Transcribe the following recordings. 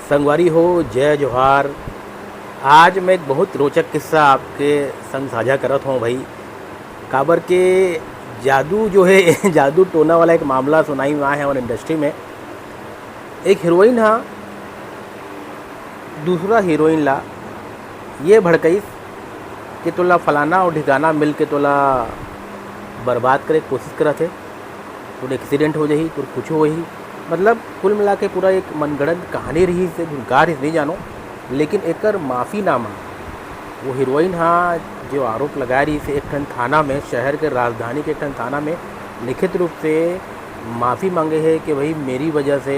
संगवारी हो, जय जोहार। आज मैं एक बहुत रोचक किस्सा आपके संग साझा करत हूँ भाई। काबर के जादू जो है जादू टोना वाला एक मामला सुनाई में आया है हमारे इंडस्ट्री में। एक हीरोइन हा दूसरा हीरोइन ला ये भड़कईस कि तोला फलाना और ठिकाना मिल के तोला बर्बाद करे के कोशिश करत है। तो एक्सीडेंट हो जाही तो कुछ हो ही, मतलब कुल मिला के पूरा एक मनगढ़ंत कहानी रही से झुनकार नहीं जानो। लेकिन एकर माफ़ीनामा वो हीरोइन हाँ जो आरोप लगा रही से एक ठन थाना में, शहर के राजधानी के एक ठन थाना में लिखित रूप से माफ़ी मांगे है कि भाई मेरी वजह से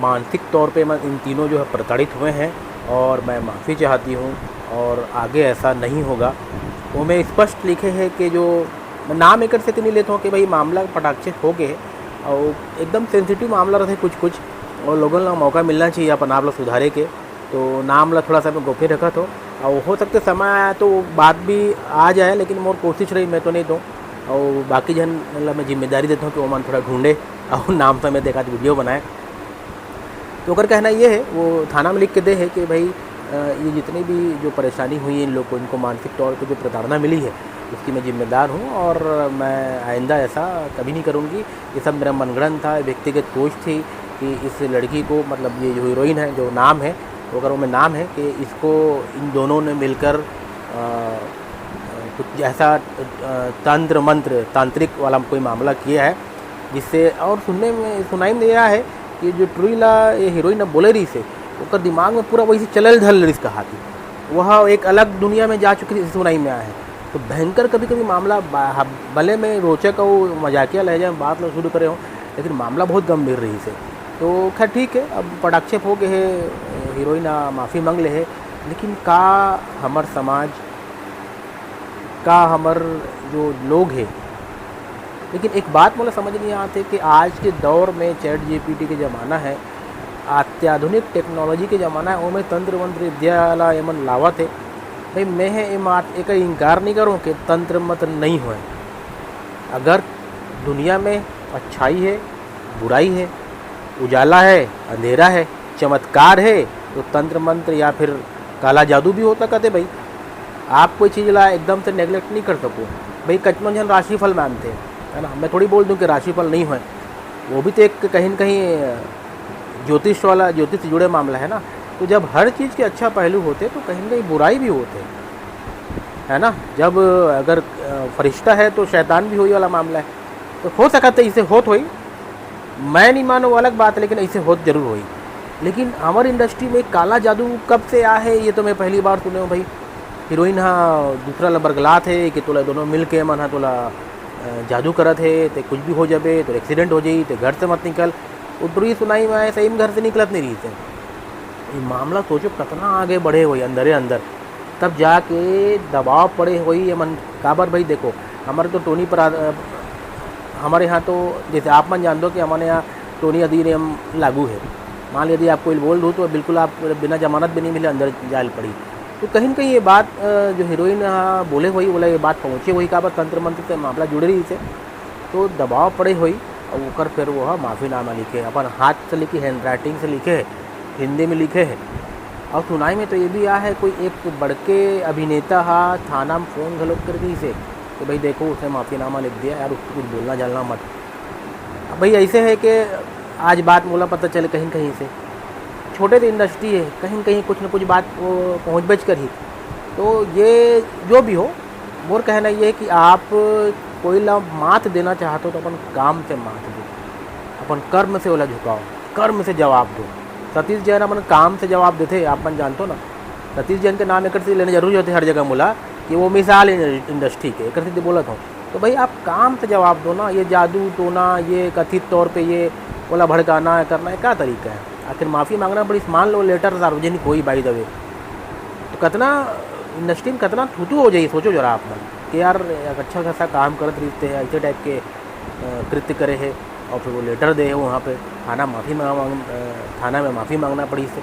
मानसिक तौर पे मैं इन तीनों जो है प्रताड़ित हुए हैं और मैं माफ़ी चाहती हूँ और आगे ऐसा नहीं होगा। वो में स्पष्ट लिखे है कि जो मैं नाम एक से नहीं लेता हूँ कि भाई मामला पटाक्षे हो गए और एकदम सेंसिटिव मामला रहते कुछ और लोगों को मौका मिलना चाहिए अपन आप लोग सुधारे के। तो नाम ला थोड़ा सा मैं गोपनीय रखा तो और हो सकते समय आया तो बात भी आ जाए, लेकिन मोर कोशिश रही मैं तो नहीं दूँ और बाकी जन मतलब मैं जिम्मेदारी देता हूँ कि वो मन थोड़ा ढूंढे और नाम से मैं देखा वीडियो बनाए। तो अगर कहना ये है वो थाना में लिख के दे है कि भाई ये जितनी भी जो परेशानी हुई इन लोग को, इनको मानसिक तौर पे जो प्रताड़ना मिली है उसकी मैं जिम्मेदार हूँ और मैं आइंदा ऐसा कभी नहीं करूँगी। ये सब मेरा मनगढ़ंत था, व्यक्तिगत सोच थी कि इस लड़की को, मतलब ये जो हीरोइन है जो नाम है, तो अगर वो में नाम है कि इसको इन दोनों ने मिलकर कुछ ऐसा तंत्र मंत्र तांत्रिक वाला कोई मामला किया है जिससे, और सुनाई में यह है कि जो ट्रुईला ये हीरोइन बोले रही से उसका दिमाग में पूरा वही से चलल धल रही इसका हाथी, वह एक अलग दुनिया में जा चुकी थी सुनाई में आया है। तो भयंकर कभी कभी मामला भले में रोचक और मजाकिया लहजा में बात लोग शुरू करे हों, लेकिन मामला बहुत गंभीर रही से। तो खैर ठीक है, अब पटाक्षेप हो गए है, हीरोइन माफ़ी मांग ले है, लेकिन का हमार समाज का हमार जो लोग हैं, लेकिन एक बात मुझे समझ नहीं आती कि आज के दौर में चैट जीपीटी के ज़माना है, अत्याधुनिक टेक्नोलॉजी के ज़माना है, वो तंत्र मंत्र विद्या एमन लावत है। भाई मैं एक इनकार नहीं करूँ कि तंत्र मंत्र नहीं हुए। अगर दुनिया में अच्छाई है, बुराई है, उजाला है, अंधेरा है, चमत्कार है, तो तंत्र मंत्र या फिर काला जादू भी होता कहते। भाई आप कोई चीज़ ला एकदम से नेगलेक्ट नहीं कर सको। भाई कचमन जन राशिफल मानते हैं, है ना, मैं थोड़ी बोल दूं कि राशिफल नहीं हुए, वो भी तो एक कहीं न कहीं ज्योतिष से जुड़े मामला है ना। तो जब हर चीज़ के अच्छा पहलू होते तो कहीं न कहीं बुराई भी होते, है ना। जब अगर फरिश्ता है तो शैतान भी हुई वाला मामला है, तो हो सका तो इसे होत हुई, मैं नहीं मानो वो अलग बात है, लेकिन ऐसे होत जरूर हुई। लेकिन हमारी इंडस्ट्री में काला जादू कब से आया है ये तो मैं पहली बार सुने हूँ। भाई हीरोइन हाँ दूसरा ला बरगलात है कि तोला दोनों मिल के मन हाँ तोला जादू करत है, तो कुछ भी हो जाए तो एक्सीडेंट हो जाई, तो घर से मत निकल। उतरी सुनाई में आए सही में घर से निकलत नहीं रही थे। ये मामला सोचो कितना आगे बढ़े हुई अंदर, तब जाके दबाव पड़े हुई मन काबर। भाई देखो हमारे तो टोनी पर हमारे यहाँ तो जैसे आप मन जान दो कि हमारे यहाँ टोनी अधिनियम लागू है। मान लीजिए आपको बोल दूँ तो बिल्कुल आप बिना जमानत भी नहीं मिले अंदर जाल पड़ी। तो कहीं न कहीं ये बात जो हीरोइन बोले हुई बोला ये बात पहुँचे हुई काबर तंत्र मंत्र से मामला जुड़े रही से, तो दबाव पड़े हुई और ओकर फिर वो माफ़ीनामा लिखे, अपन हाथ से लिखे, हैंड राइटिंग से लिखे है, हिंदी में लिखे है। और सुनाई में तो ये भी आया है कोई एक बड़के अभिनेता थाना में फ़ोन घलोक कर दी से कि भाई देखो उसने माफ़ीनामा लिख दिया यार, उसको कुछ बोलना जलना मत। अब भाई ऐसे है कि आज बात मोला पता चले कहीं कहीं से, छोटे तो इंडस्ट्री है, कहीं कहीं कुछ न कुछ बात वो पहुँच बच कर ही। तो ये जो भी हो, मोर कहना ये है कि आप कोई ला मात देना चाहते हो तो अपन काम से मात दो, अपन कर्म से ओला झुकाओ, कर्म से जवाब दो। सतीश जैन अपन काम से जवाब देते, आप मन जानते हो ना। सतीश जैन के नाम एक से लेने जरूरी होते हर जगह बोला कि वो मिसाल इंडस्ट्री के एक से बोला था। तो भाई आप काम से जवाब दो ना, ये जादू टोना, ये कथित तौर पे ये बोला भड़काना करना है क्या तरीका है। आखिर माफ़ी मांगना बड़ी, मान लो लेटर सार्वजनिक हो ही बाई द वे, तो कितना इंडस्ट्री में कितना थूथू हो जाइए। सोचो जरा आप मन कि यार अच्छा खासा काम करते रहते हैं, ऐसे टाइप के कृत्य करे है और फिर वो लेटर दे है वहाँ पे थाना थाना में माफ़ी मांगना पड़ी इससे।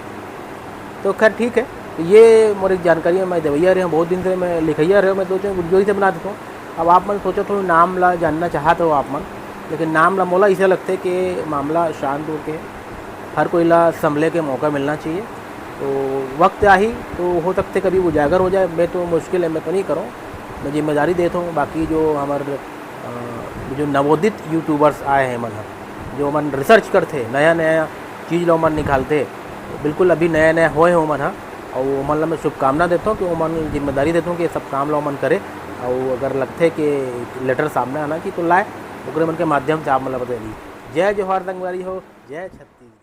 तो खैर ठीक है, तो ये मोरी जानकारी है, मैं देवैया रहे हूँ बहुत दिन से, मैं लिखैया रहे हूँ, मैं सोचा वीडियो ही से बना देता हूँ। अब आप मन सोचो थोड़ा नाम ला जानना चाहते हो आप मन, लेकिन नाम ला मोला ऐसा लगता है कि मामला शांत हो के हर कोई ला संभले के मौका मिलना चाहिए। तो वक्त आ ही तो हो सकते कभी उजागर हो जाए, मैं तो मुश्किल है, मैं तो नहीं करूँ, मैं जिम्मेदारी देता हूँ। बाकी जो हमारे जो नवोदित यूट्यूबर्स आए हैं मन, जो मन रिसर्च करते नया नया चीज़ लो मन निकालते, बिल्कुल अभी नया नया होए हो मन, और वो मन ला मैं शुभकामना देता हूँ कि वो मन जिम्मेदारी देता हूँ कि सब काम लो मन करे। और अगर लगते कि लेटर सामने आना कि तो लाए ओकरे मन के माध्यम से आप मतलब बता दी। जय जोहार दंगवारी हो, जय छत्तीसगढ़।